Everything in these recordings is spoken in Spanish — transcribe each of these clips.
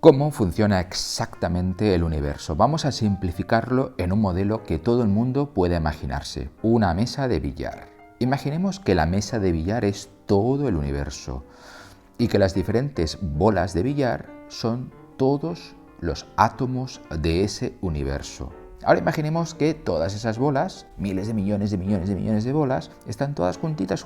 ¿Cómo funciona exactamente el universo? Vamos a simplificarlo en un modelo que todo el mundo pueda imaginarse. Una mesa de billar. Imaginemos que la mesa de billar es todo el universo y que las diferentes bolas de billar son todos los átomos de ese universo. Ahora imaginemos que todas esas bolas, miles de millones de bolas, están todas juntitas,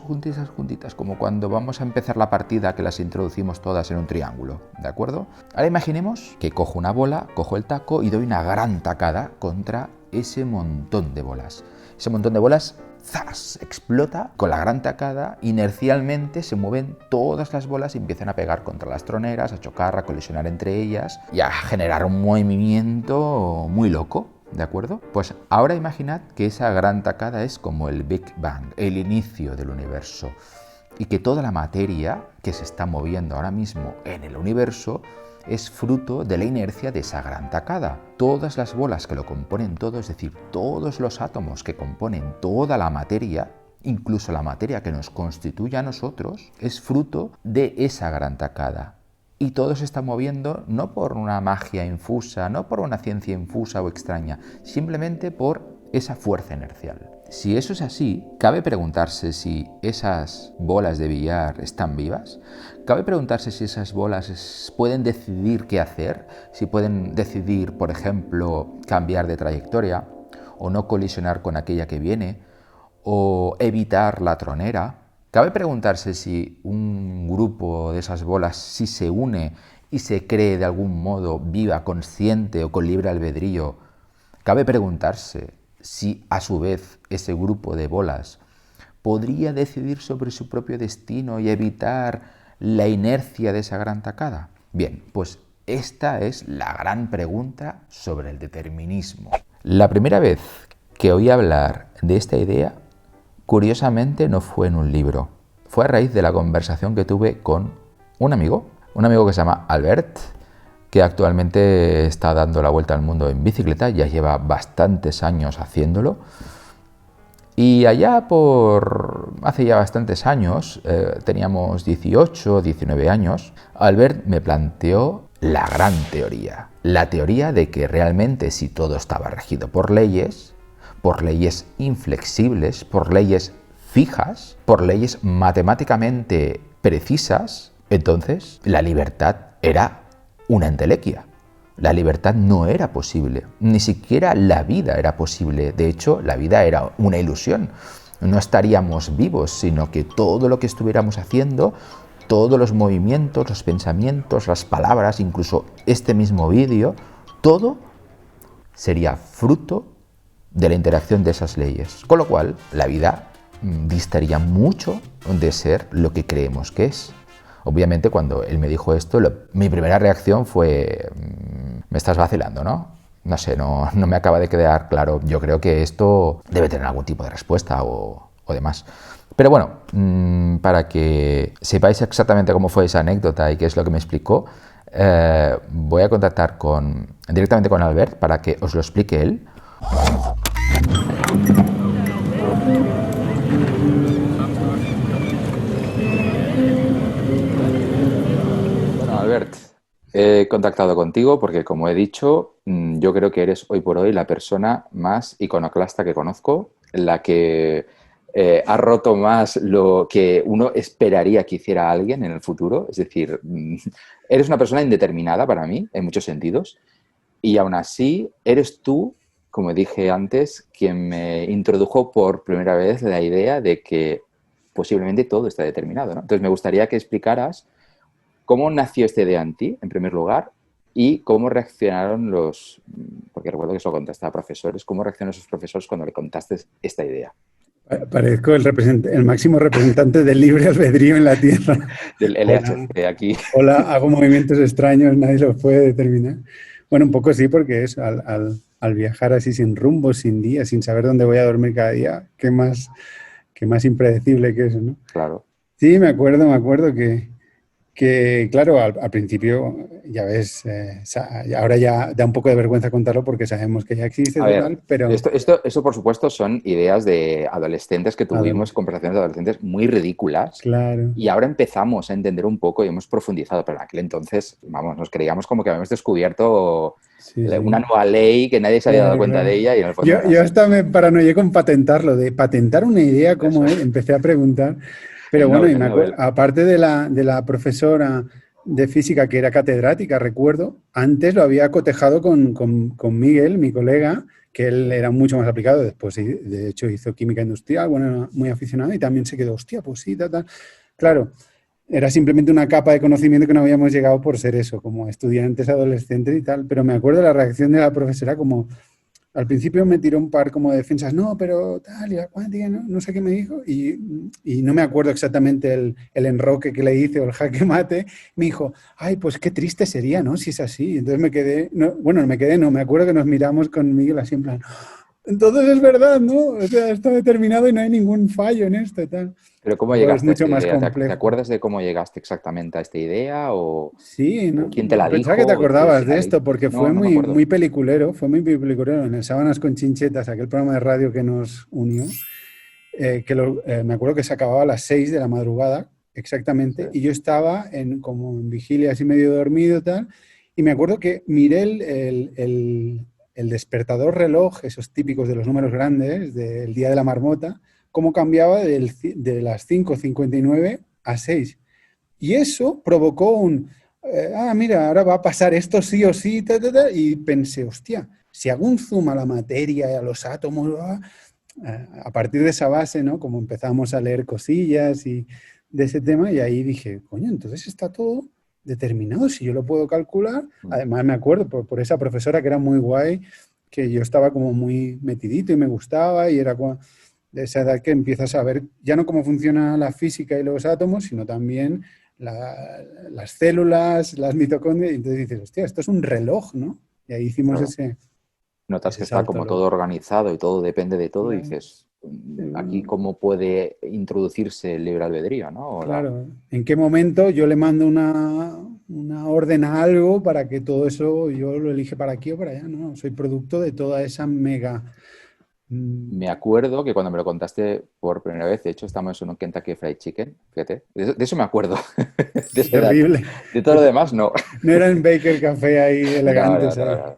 como cuando vamos a empezar la partida que las introducimos todas en un triángulo, ¿de acuerdo? Ahora imaginemos que cojo una bola, cojo el taco y doy una gran tacada contra ese montón de bolas. Ese montón de bolas, ¡zas!, explota con la gran tacada, inercialmente se mueven todas las bolas y empiezan a pegar contra las troneras, a chocar, a colisionar entre ellas y a generar un movimiento muy loco. ¿De acuerdo? Pues ahora imaginad que esa gran tacada es como el Big Bang, el inicio del universo, y que toda la materia que se está moviendo ahora mismo en el universo es fruto de la inercia de esa gran tacada. Todas las bolas que lo componen todo, es decir, todos los átomos que componen toda la materia, incluso la materia que nos constituye a nosotros, es fruto de esa gran tacada. Y todo se está moviendo no por una magia infusa, no por una ciencia infusa o extraña, simplemente por esa fuerza inercial. Si eso es así, cabe preguntarse si esas bolas de billar están vivas. Cabe preguntarse si esas bolas pueden decidir qué hacer, si pueden decidir, por ejemplo, cambiar de trayectoria o no colisionar con aquella que viene o evitar la tronera. Cabe preguntarse si un grupo de esas bolas, si se une y se cree de algún modo viva, consciente o con libre albedrío. Cabe preguntarse si a su vez ese grupo de bolas podría decidir sobre su propio destino y evitar la inercia de esa gran tacada. Bien, pues esta es la gran pregunta sobre el determinismo. La primera vez que oí hablar de esta idea, curiosamente no fue en un libro, fue a raíz de la conversación que tuve con un amigo que se llama Albert, que actualmente está dando la vuelta al mundo en bicicleta, ya lleva bastantes años haciéndolo. Y hace ya bastantes años, teníamos 18, 19 años, Albert me planteó la gran teoría. La teoría de que realmente si todo estaba regido por leyes inflexibles, por leyes fijas, por leyes matemáticamente precisas, entonces la libertad era una entelequia. La libertad no era posible, ni siquiera la vida era posible. De hecho, la vida era una ilusión. No estaríamos vivos, sino que todo lo que estuviéramos haciendo, todos los movimientos, los pensamientos, las palabras, incluso este mismo vídeo, todo sería fruto de la interacción de esas leyes. Con lo cual, la vida distaría mucho de ser lo que creemos que es. Obviamente, cuando él me dijo esto, mi primera reacción fue: me estás vacilando, ¿no? No sé, no me acaba de quedar claro. Yo creo que esto debe tener algún tipo de respuesta o demás. Pero bueno, para que sepáis exactamente cómo fue esa anécdota y qué es lo que me explicó, voy a contactar directamente con Albert para que os lo explique él. Bueno, Albert, he contactado contigo porque, como he dicho, yo creo que eres hoy por hoy la persona más iconoclasta que conozco, la que ha roto más lo que uno esperaría que hiciera alguien en el futuro. Es decir, eres una persona indeterminada para mí, en muchos sentidos, y aún así eres tú, como dije antes, quien me introdujo por primera vez la idea de que posiblemente todo está determinado, ¿no? Entonces me gustaría que explicaras cómo nació esta idea en ti, en primer lugar, y cómo reaccionaron porque recuerdo que eso lo contaste a profesores, cómo reaccionaron esos profesores cuando le contaste esta idea. Parezco el máximo representante del libre albedrío en la Tierra. Del LHC aquí. Hola, hago movimientos extraños, nadie los puede determinar. Bueno, un poco sí, porque es al viajar así sin rumbo, sin día, sin saber dónde voy a dormir cada día, qué más impredecible que eso, ¿no? Claro. Sí, me acuerdo que Que claro, al principio, ya ves, ahora ya da un poco de vergüenza contarlo porque sabemos que ya existe A ver, total, pero esto por supuesto son ideas de adolescentes que tuvimos, adolescente, conversaciones de adolescentes muy ridículas claro, y ahora empezamos a entender un poco y hemos profundizado, pero en aquel entonces, vamos, nos creíamos como que habíamos descubierto sí, una sí, nueva ley que nadie se había dado claro, cuenta claro. de ella y en el fondo no era Yo así. hasta me paranoié con patentarlo, de patentar una idea, Eso, ¿cómo es? Empecé a preguntar, pero el bueno, Nobel, y el me acuerdo, Nobel. aparte de la profesora de física que era catedrática, recuerdo, antes lo había cotejado con Miguel, mi colega, que él era mucho más aplicado, después de hecho hizo química industrial, bueno, era muy aficionado y también se quedó, hostia, pues sí, tal, tal. Claro, era simplemente una capa de conocimiento que no habíamos llegado por ser eso, como estudiantes, adolescentes y tal, pero me acuerdo de la reacción de la profesora como al principio me tiró un par como de defensas, no, pero tal, y la cuántica, no, no sé qué me dijo, y no me acuerdo exactamente el enroque que le hice o el jaque mate. Me dijo, ay, pues qué triste sería, ¿no? Si es así. Entonces me quedé, no, bueno, me quedé, no, me acuerdo que nos miramos con Miguel así en plan, entonces es verdad, ¿no? O sea, está determinado y no hay ningún fallo en esto y tal. Pero ¿cómo Pero es llegaste a mucho esta más idea? ¿Te complejo. acuerdas de cómo llegaste exactamente a esta idea Sí, o no, quién te la pensaba que te dijo o acordabas si de la esto leíste? porque No, no me acuerdo. fue muy peliculero en el Sábanas con Chinchetas, aquel programa de radio que nos unió, me acuerdo que se acababa a las 6 de la madrugada, Sí. exactamente, y yo estaba como en vigilia, así medio dormido tal, y me acuerdo que miré el despertador reloj, esos típicos de los números grandes, del día de la marmota, cómo cambiaba de las 5:59 a 6. Y eso provocó mira, ahora va a pasar esto sí o sí, ta, ta, ta, y pensé, hostia, si hago un zoom a la materia y a los átomos, a partir de esa base, ¿no? Como empezamos a leer cosillas y de ese tema, y ahí dije, coño, entonces está todo determinado, si yo lo puedo calcular. Mm. Además me acuerdo por esa profesora que era muy guay, que yo estaba como muy metidito y me gustaba, y era de esa edad que empiezas a ver ya no cómo funciona la física y los átomos, sino también las células, las mitocondrias, y entonces dices, hostia, esto es un reloj, ¿no? Y ahí hicimos Claro. Notas que ese está salto como todo loco. organizado y todo depende de todo y Claro, dices, sí, aquí bueno, cómo puede introducirse el libre albedrío, ¿no? claro. ¿En qué momento yo le mando una orden a algo para que todo eso yo lo elige para aquí o para allá? No, soy producto de toda esa mega... Me acuerdo que cuando me lo contaste por primera vez, de hecho, estamos en un Kentucky Fried Chicken, fíjate, de eso me acuerdo, de ese dato. terrible. De todo lo demás, no. No era en Baker Café ahí No, elegantes no, no, ahí. no.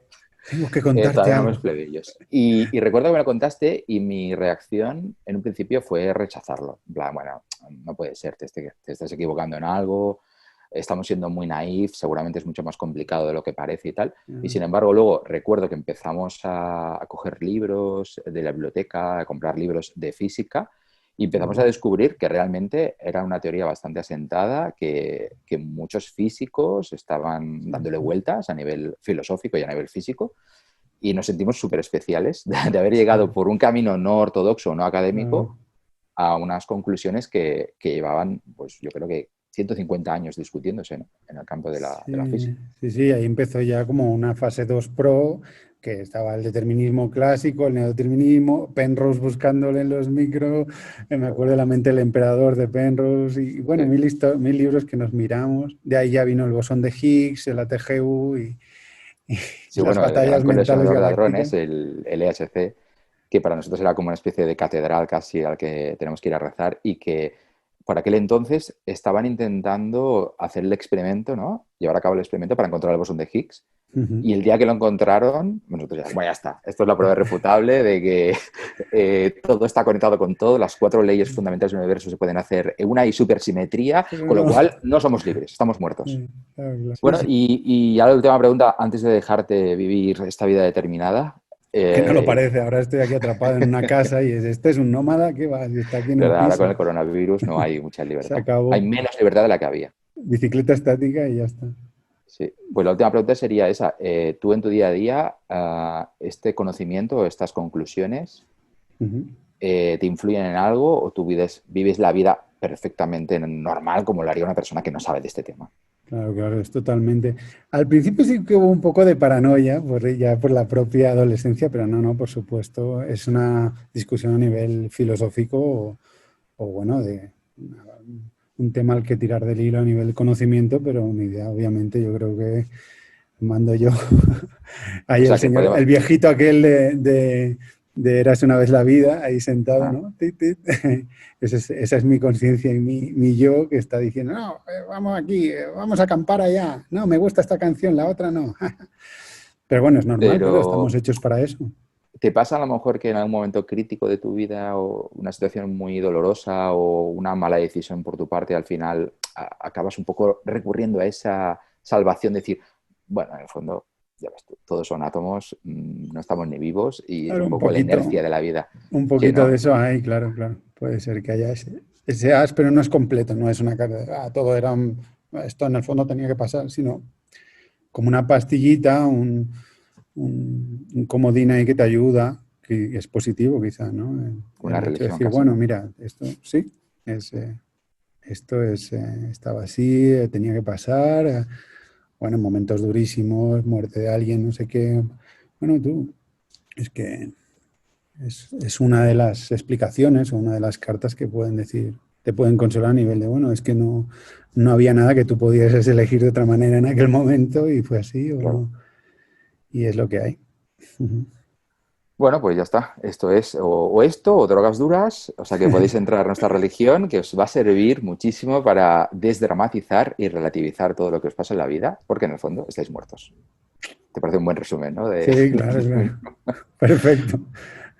Tengo que contarte Todavía no me algo. los plebeyos. Y recuerdo que me lo contaste y mi reacción en un principio fue rechazarlo. En plan, bueno, no puede ser, te estás equivocando en algo, estamos siendo muy naif, seguramente es mucho más complicado de lo que parece y tal. Y sin embargo, luego recuerdo que empezamos a coger libros de la biblioteca, a comprar libros de física y empezamos a descubrir que realmente era una teoría bastante asentada, que muchos físicos estaban dándole vueltas a nivel filosófico y a nivel físico y nos sentimos súper especiales de haber llegado por un camino no ortodoxo o no académico Claro. a unas conclusiones que llevaban, pues yo creo que 150 años discutiéndose, ¿no? En el campo de la Sí, física. sí, sí, ahí empezó ya como una fase 2 pro, que estaba el determinismo clásico, el neodeterminismo, Penrose buscándole en los micros, me acuerdo de la mente del emperador de Penrose, y bueno, Sí, mil libros que nos miramos. De ahí ya vino el bosón de Higgs, el ATGU y sí, las bueno, el gran batallas mentales colisionador de galácticas. hadrones, el EHC, que para nosotros era como una especie de catedral casi al que tenemos que ir a rezar y que por aquel entonces estaban intentando hacer el experimento, ¿no? Llevar a cabo el experimento para encontrar el bosón de Higgs. Ujú. Y el día que lo encontraron, nosotros ya, bueno, ya está. Esto es la prueba irrefutable de que todo está conectado con todo, las cuatro leyes fundamentales del universo se pueden hacer en una y supersimetría, Pero con lo no. cual no somos libres, estamos muertos. Sí, claro, claro. Sí, Bueno, sí. y ya la última pregunta, antes de dejarte vivir esta vida determinada. Que no lo eh, parece, ahora estoy aquí atrapado en una casa y este es un nómada, ¿qué va? Si está aquí en un ¿Verdad? Ahora con piso. el coronavirus no hay mucha Se libertad. Hay acabó. menos libertad de la que había. Bicicleta estática y ya está. Sí. Pues la última pregunta sería esa. ¿Tú en tu día a día, este conocimiento, estas conclusiones, Ujú. te influyen en algo o tú vives la vida perfectamente normal como lo haría una persona que no sabe de este tema? Claro, claro, es totalmente. Al principio sí que hubo un poco de paranoia, ya por la propia adolescencia, pero no, no, por supuesto, es una discusión a nivel filosófico o bueno, de un tema al que tirar del hilo a nivel de conocimiento, pero una idea, obviamente, yo creo que mando yo. Ahí O sea, el que señor, podemos... el viejito aquel de Érase una vez la vida, ahí sentado, Ah, ¿no? Tit, tit. Esa es mi conciencia y mi yo que está diciendo, no, vamos aquí, vamos a acampar allá. No, me gusta esta canción, la otra no. Pero bueno, es normal, claro, estamos pero hechos para eso. ¿te pasa a lo mejor que en algún momento crítico de tu vida o una situación muy dolorosa o una mala decisión por tu parte, al final acabas un poco recurriendo a esa salvación, de decir, bueno, en el fondo, ya ves tú, todos son átomos, no estamos ni vivos y es Claro, un poco la inercia de la vida. un Sí, poquito de ¿no? eso hay, claro, claro. Puede ser que haya ese as, pero no es completo, no es una carga de, todo era, esto en el fondo tenía que pasar, sino como una pastillita, un comodín ahí que te ayuda, que es positivo quizá, ¿no? Una El hecho de religión decir, casi, bueno, ¿no? mira, esto sí, es, esto es, estaba así, tenía que pasar, bueno, en momentos durísimos, muerte de alguien, no sé qué. Bueno, tú, es que es una de las explicaciones o una de las cartas que pueden decir, te pueden consolar a nivel de, bueno, es que no había nada que tú pudieses elegir de otra manera en aquel momento y fue así o Claro. no. Y es lo que hay. Ujú. Bueno, pues ya está. Esto es o esto o drogas duras. O sea que podéis entrar a nuestra religión, que os va a servir muchísimo para desdramatizar y relativizar todo lo que os pasa en la vida, porque en el fondo estáis muertos. Te parece un buen resumen, ¿no? Sí, claro, es verdad. Perfecto.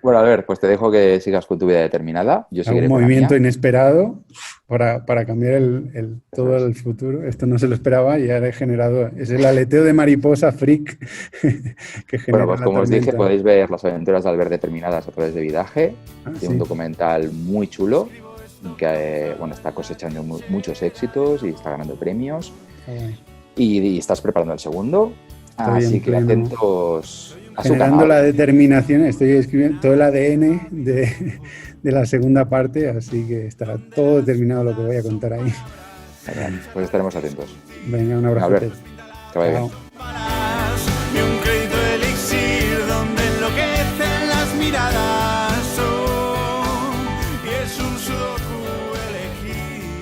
Bueno, a ver, pues te dejo que sigas con tu vida determinada. Yo Algún seguiré con la movimiento mía. inesperado para cambiar Eso todo es. el futuro. Esto no se lo esperaba y ahora he generado, es el aleteo de mariposa freak que Bueno, genera pues la como os dije, tormenta. podéis ver las aventuras de Albert determinadas a través de Vidaje. Ah, Tiene un sí. documental muy chulo que bueno, está cosechando muchos éxitos y está ganando premios. Está guay. Y estás preparando el segundo. Estoy en Así que pleno. atentos a su Generando canal. la determinación, estoy escribiendo todo el ADN de la segunda parte, así que estará todo determinado lo que voy a contar ahí. Genial, pues estaremos atentos. Venga, un Venga, abrazote. Albert, que vaya bien. Chao. Ni un crédito elixir donde enloquecen las miradas. Y es un sudoku elegir.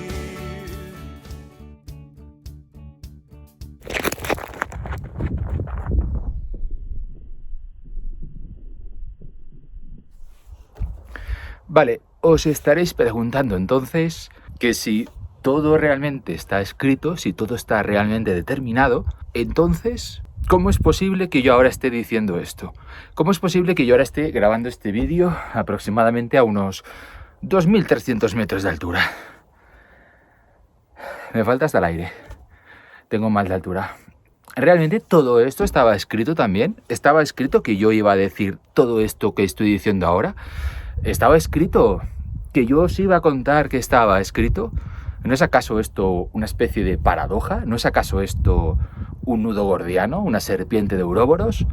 Vale, os estaréis preguntando entonces que si todo realmente está escrito, si todo está realmente determinado, entonces, ¿cómo es posible que yo ahora esté diciendo esto? ¿Cómo es posible que yo ahora esté grabando este vídeo aproximadamente a unos 2.300 metros de altura? Me falta hasta el aire. Tengo mal de altura. ¿Realmente todo esto estaba escrito también? ¿Estaba escrito que yo iba a decir todo esto que estoy diciendo ahora? ¿Estaba escrito que yo os iba a contar que estaba escrito? ¿No es acaso esto una especie de paradoja? ¿No es acaso esto un nudo gordiano, una serpiente de Ouroboros?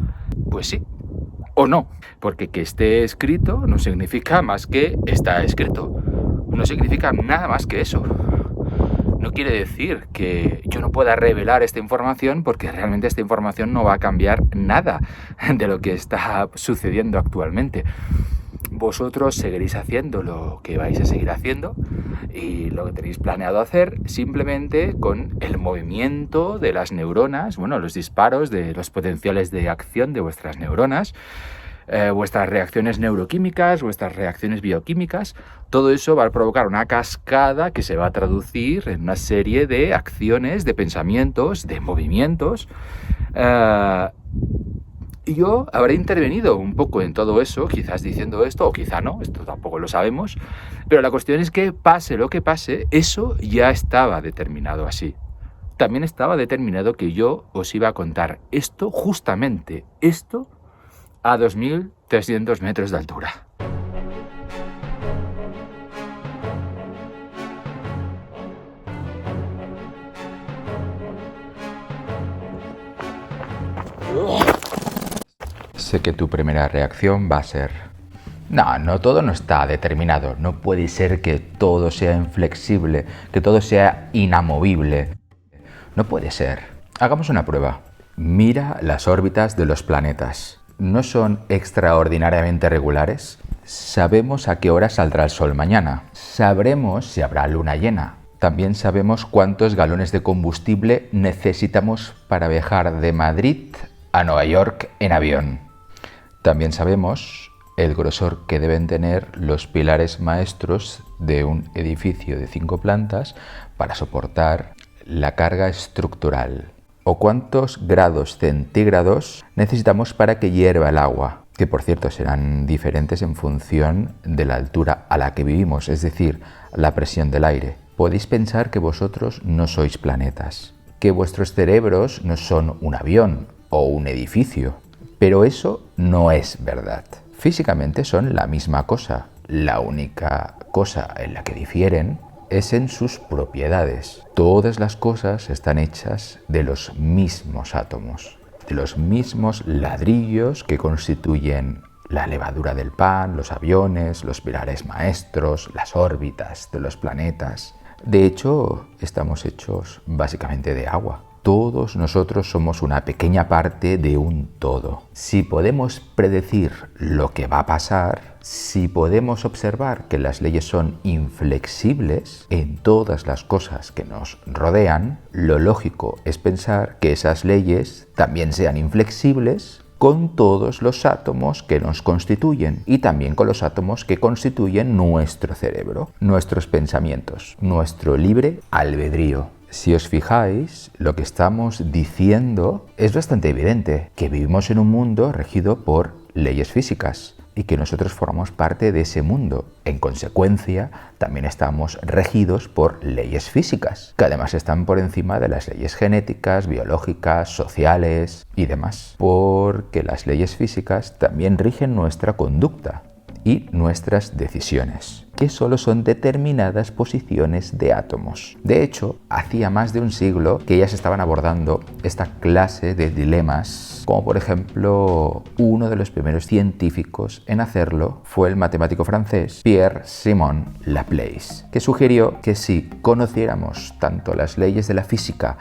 Pues sí, o no, porque que esté escrito no significa más que está escrito. No significa nada más que eso. No quiere decir que yo no pueda revelar esta información, porque realmente esta información no va a cambiar nada de lo que está sucediendo actualmente. Vosotros seguiréis haciendo lo que vais a seguir haciendo y lo que tenéis planeado hacer, simplemente con el movimiento de las neuronas, bueno, los disparos de los potenciales de acción de vuestras neuronas, vuestras reacciones neuroquímicas, vuestras reacciones bioquímicas. Todo eso va a provocar una cascada que se va a traducir en una serie de acciones, de pensamientos, de movimientos. Y yo habré intervenido un poco en todo eso, quizás diciendo esto, o quizá no, esto tampoco lo sabemos, pero la cuestión es que pase lo que pase, eso ya estaba determinado así. También estaba determinado que yo os iba a contar esto, justamente esto, a 2.300 metros de altura. Sé que tu primera reacción va a ser: no, todo no está determinado. No puede ser que todo sea inflexible, que todo sea inamovible. No puede ser. Hagamos una prueba. Mira las órbitas de los planetas. ¿No son extraordinariamente regulares? Sabemos a qué hora saldrá el sol mañana. Sabremos si habrá luna llena. También sabemos cuántos galones de combustible necesitamos para viajar de Madrid a Nueva York en avión. También sabemos el grosor que deben tener los pilares maestros de un edificio de 5 plantas para soportar la carga estructural. O cuántos grados centígrados necesitamos para que hierva el agua, que por cierto serán diferentes en función de la altura a la que vivimos, es decir, la presión del aire. Podéis pensar que vosotros no sois planetas, que vuestros cerebros no son un avión o un edificio, pero eso no es verdad. Físicamente son la misma cosa, la única cosa en la que difieren es en sus propiedades. Todas las cosas están hechas de los mismos átomos, de los mismos ladrillos que constituyen la levadura del pan, los aviones, los pilares maestros, las órbitas de los planetas. De hecho, estamos hechos básicamente de agua. Todos nosotros somos una pequeña parte de un todo. Si podemos predecir lo que va a pasar, si podemos observar que las leyes son inflexibles en todas las cosas que nos rodean, lo lógico es pensar que esas leyes también sean inflexibles con todos los átomos que nos constituyen y también con los átomos que constituyen nuestro cerebro, nuestros pensamientos, nuestro libre albedrío. Si os fijáis, lo que estamos diciendo es bastante evidente, que vivimos en un mundo regido por leyes físicas y que nosotros formamos parte de ese mundo. En consecuencia, también estamos regidos por leyes físicas, que además están por encima de las leyes genéticas, biológicas, sociales y demás, porque las leyes físicas también rigen nuestra conducta y nuestras decisiones, que solo son determinadas posiciones de átomos. De hecho, hacía más de un siglo que ya se estaban abordando esta clase de dilemas, como por ejemplo, uno de los primeros científicos en hacerlo fue el matemático francés Pierre-Simon Laplace, que sugirió que si conociéramos tanto las leyes de la física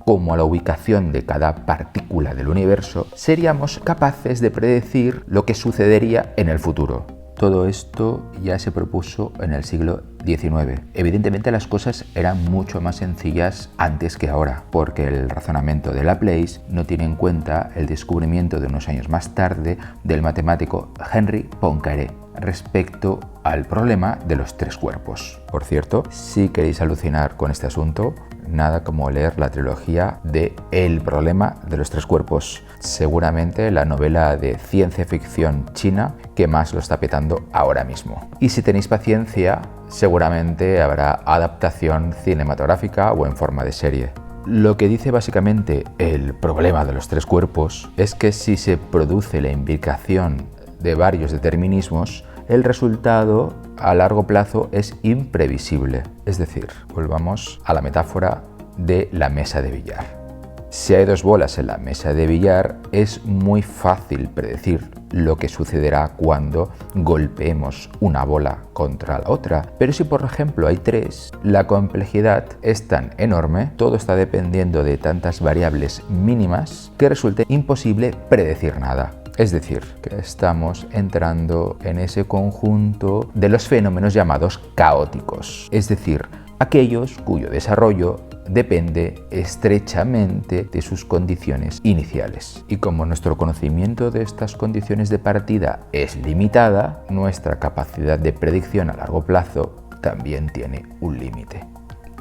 como a la ubicación de cada partícula del universo, seríamos capaces de predecir lo que sucedería en el futuro. Todo esto ya se propuso en el siglo XIX. Evidentemente las cosas eran mucho más sencillas antes que ahora, porque el razonamiento de Laplace no tiene en cuenta el descubrimiento de unos años más tarde del matemático Henri Poincaré respecto al problema de los 3 cuerpos. Por cierto, si queréis alucinar con este asunto, nada como leer la trilogía de El problema de los 3 cuerpos, seguramente la novela de ciencia ficción china que más lo está petando ahora mismo. Y si tenéis paciencia, seguramente habrá adaptación cinematográfica o en forma de serie. Lo que dice básicamente El problema de los 3 cuerpos es que si se produce la imbricación de varios determinismos, el resultado a largo plazo es imprevisible. Es decir, volvamos a la metáfora de la mesa de billar. Si hay 2 bolas en la mesa de billar, es muy fácil predecir lo que sucederá cuando golpeemos una bola contra la otra. Pero si por ejemplo hay 3, la complejidad es tan enorme, todo está dependiendo de tantas variables mínimas que resulta imposible predecir nada. Es decir, que estamos entrando en ese conjunto de los fenómenos llamados caóticos, es decir, aquellos cuyo desarrollo depende estrechamente de sus condiciones iniciales. Y como nuestro conocimiento de estas condiciones de partida es limitada, nuestra capacidad de predicción a largo plazo también tiene un límite.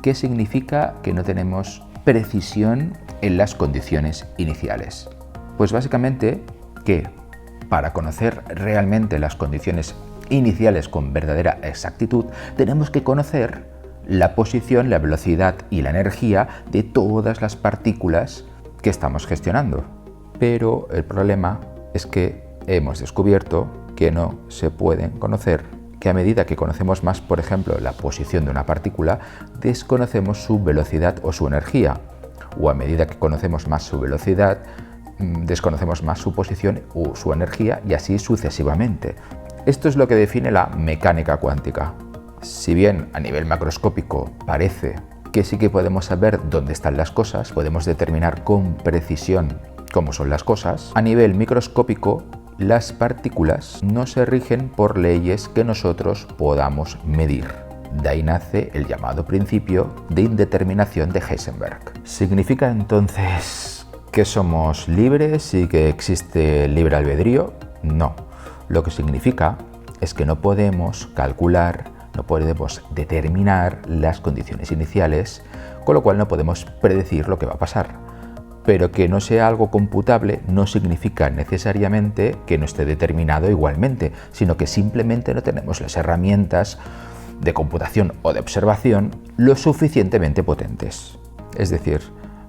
¿Qué significa que no tenemos precisión en las condiciones iniciales? Pues básicamente que para conocer realmente las condiciones iniciales con verdadera exactitud, tenemos que conocer la posición, la velocidad y la energía de todas las partículas que estamos gestionando. Pero el problema es que hemos descubierto que no se pueden conocer, que a medida que conocemos más, por ejemplo, la posición de una partícula, desconocemos su velocidad o su energía, o a medida que conocemos más su velocidad, desconocemos más su posición o su energía y así sucesivamente. Esto es lo que define la mecánica cuántica. Si bien a nivel macroscópico parece que sí que podemos saber dónde están las cosas, podemos determinar con precisión cómo son las cosas, a nivel microscópico las partículas no se rigen por leyes que nosotros podamos medir. De ahí nace el llamado principio de indeterminación de Heisenberg. ¿Significa entonces que somos libres y que existe libre albedrío? No. Lo que significa es que no podemos calcular, no podemos determinar las condiciones iniciales, con lo cual no podemos predecir lo que va a pasar. Pero que no sea algo computable no significa necesariamente que no esté determinado igualmente, sino que simplemente no tenemos las herramientas de computación o de observación lo suficientemente potentes. Es decir,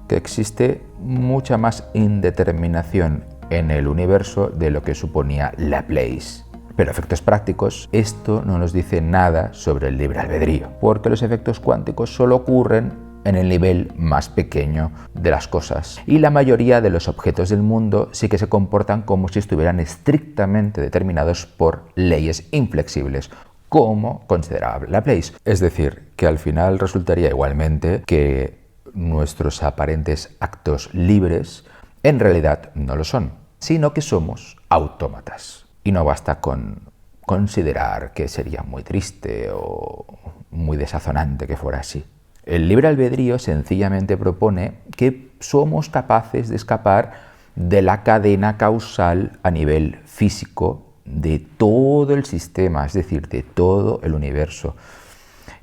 que existe mucha más indeterminación en el universo de lo que suponía Laplace. Pero a efectos prácticos, esto no nos dice nada sobre el libre albedrío, porque los efectos cuánticos solo ocurren en el nivel más pequeño de las cosas. Y la mayoría de los objetos del mundo sí que se comportan como si estuvieran estrictamente determinados por leyes inflexibles, como consideraba Laplace. Es decir, que al final resultaría igualmente que nuestros aparentes actos libres en realidad no lo son, sino que somos autómatas. Y no basta con considerar que sería muy triste o muy desazonante que fuera así. El libre albedrío sencillamente propone que somos capaces de escapar de la cadena causal a nivel físico de todo el sistema, es decir, de todo el universo.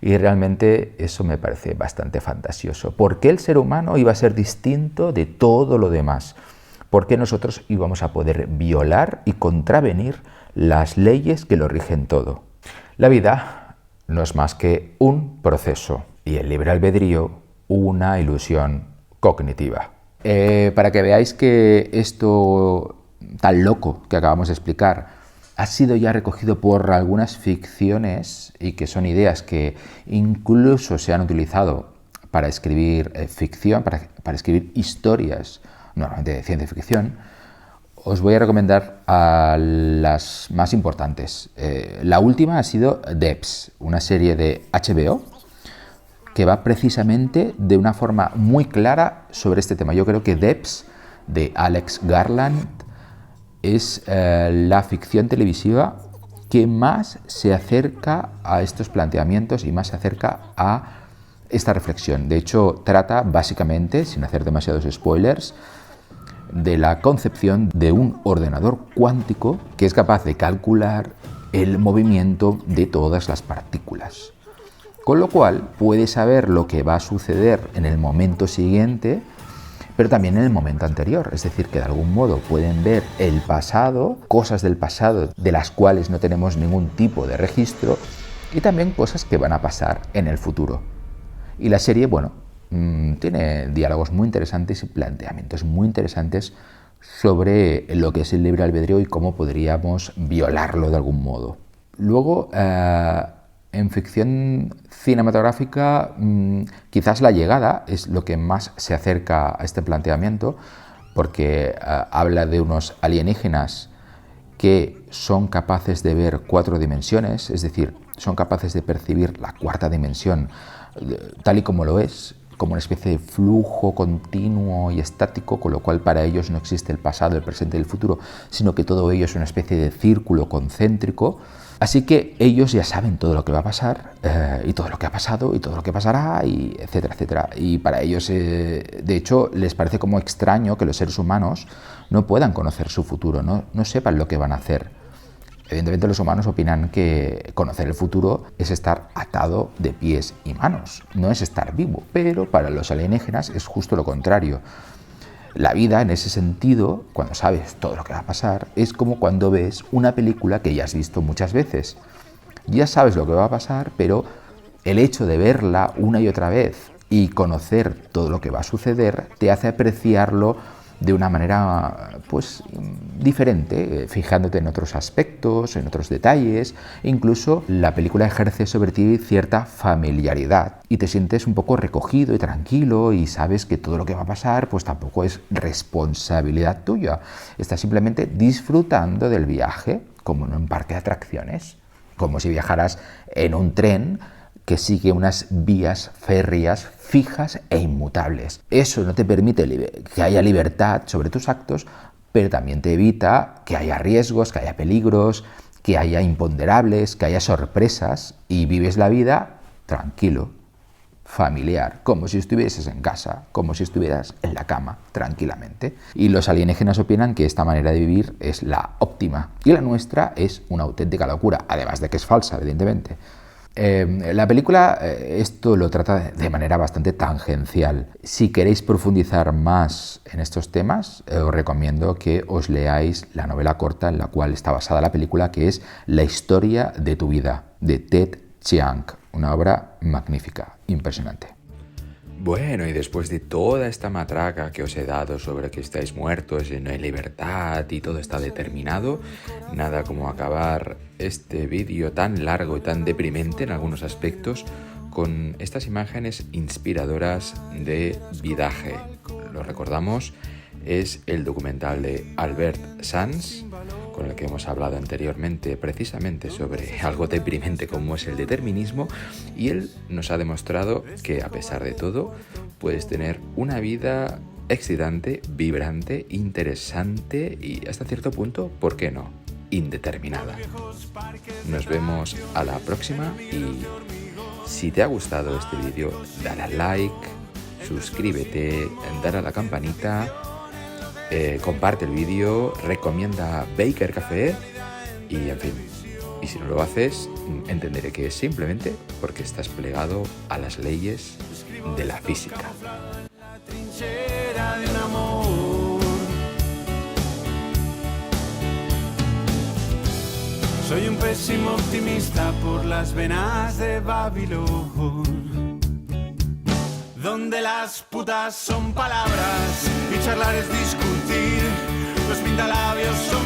Y realmente eso me parece bastante fantasioso. ¿Por qué el ser humano iba a ser distinto de todo lo demás? ¿Por qué nosotros íbamos a poder violar y contravenir las leyes que lo rigen todo? La vida no es más que un proceso. Y el libre albedrío, una ilusión cognitiva. Para que veáis que esto tan loco que acabamos de explicar ha sido ya recogido por algunas ficciones y que son ideas que incluso se han utilizado para escribir ficción, para escribir historias, normalmente de ciencia ficción, os voy a recomendar a las más importantes. La última ha sido Debs, una serie de HBO, que va precisamente de una forma muy clara sobre este tema. Yo creo que Debs, de Alex Garland, es la ficción televisiva que más se acerca a estos planteamientos y más se acerca a esta reflexión. De hecho, trata básicamente, sin hacer demasiados spoilers, de la concepción de un ordenador cuántico que es capaz de calcular el movimiento de todas las partículas. Con lo cual puede saber lo que va a suceder en el momento siguiente, pero también en el momento anterior. Es decir, que de algún modo pueden ver el pasado, cosas del pasado de las cuales no tenemos ningún tipo de registro, y también cosas que van a pasar en el futuro. Y la serie, bueno, tiene diálogos muy interesantes y planteamientos muy interesantes sobre lo que es el libre albedrío y cómo podríamos violarlo de algún modo. Luego, en ficción cinematográfica, quizás La llegada es lo que más se acerca a este planteamiento, porque habla de unos alienígenas que son capaces de ver 4 dimensiones, es decir, son capaces de percibir la 4ª dimensión tal y como lo es, como una especie de flujo continuo y estático, con lo cual para ellos no existe el pasado, el presente y el futuro, sino que todo ello es una especie de círculo concéntrico. Así que ellos ya saben todo lo que va a pasar, y todo lo que ha pasado, y todo lo que pasará, y etcétera, etcétera. Y para ellos, de hecho, les parece como extraño que los seres humanos no puedan conocer su futuro, no sepan lo que van a hacer. Evidentemente los humanos opinan que conocer el futuro es estar atado de pies y manos, no es estar vivo, pero para los alienígenas es justo lo contrario. La vida, en ese sentido, cuando sabes todo lo que va a pasar, es como cuando ves una película que ya has visto muchas veces. Ya sabes lo que va a pasar, pero el hecho de verla una y otra vez y conocer todo lo que va a suceder te hace apreciarlo de una manera pues diferente, fijándote en otros aspectos, en otros detalles. Incluso la película ejerce sobre ti cierta familiaridad y te sientes un poco recogido y tranquilo y sabes que todo lo que va a pasar pues tampoco es responsabilidad tuya. Estás simplemente disfrutando del viaje, como en un parque de atracciones, como si viajaras en un tren que sigue unas vías férreas fijas e inmutables. Eso no te permite que haya libertad sobre tus actos, pero también te evita que haya riesgos, que haya peligros, que haya imponderables, que haya sorpresas, y vives la vida tranquilo, familiar, como si estuvieses en casa, como si estuvieras en la cama, tranquilamente. Y los alienígenas opinan que esta manera de vivir es la óptima y la nuestra es una auténtica locura, además de que es falsa, evidentemente. La película esto lo trata de manera bastante tangencial. Si queréis profundizar más en estos temas, os recomiendo que os leáis la novela corta en la cual está basada la película, que es La historia de tu vida, de Ted Chiang, una obra magnífica, impresionante. Bueno, y después de toda esta matraca que os he dado sobre que estáis muertos y no hay libertad y todo está determinado, nada como acabar este vídeo tan largo y tan deprimente en algunos aspectos con estas imágenes inspiradoras de Vidaje. Lo recordamos, es el documental de Albert Sanz, con el que hemos hablado anteriormente precisamente sobre algo deprimente como es el determinismo, y él nos ha demostrado que a pesar de todo puedes tener una vida excitante, vibrante, interesante y hasta cierto punto, ¿por qué no?, indeterminada. Nos vemos a la próxima y si te ha gustado este vídeo, dale a like, suscríbete, dale a la campanita, comparte el vídeo, recomienda Baker Café y en fin. Y si no lo haces, entenderé que es simplemente porque estás plegado a las leyes de la física. La trinchera de un amor. Soy un pésimo optimista por las venas de Babilón, donde las putas son palabras y charlar es discutir, los pintalabios son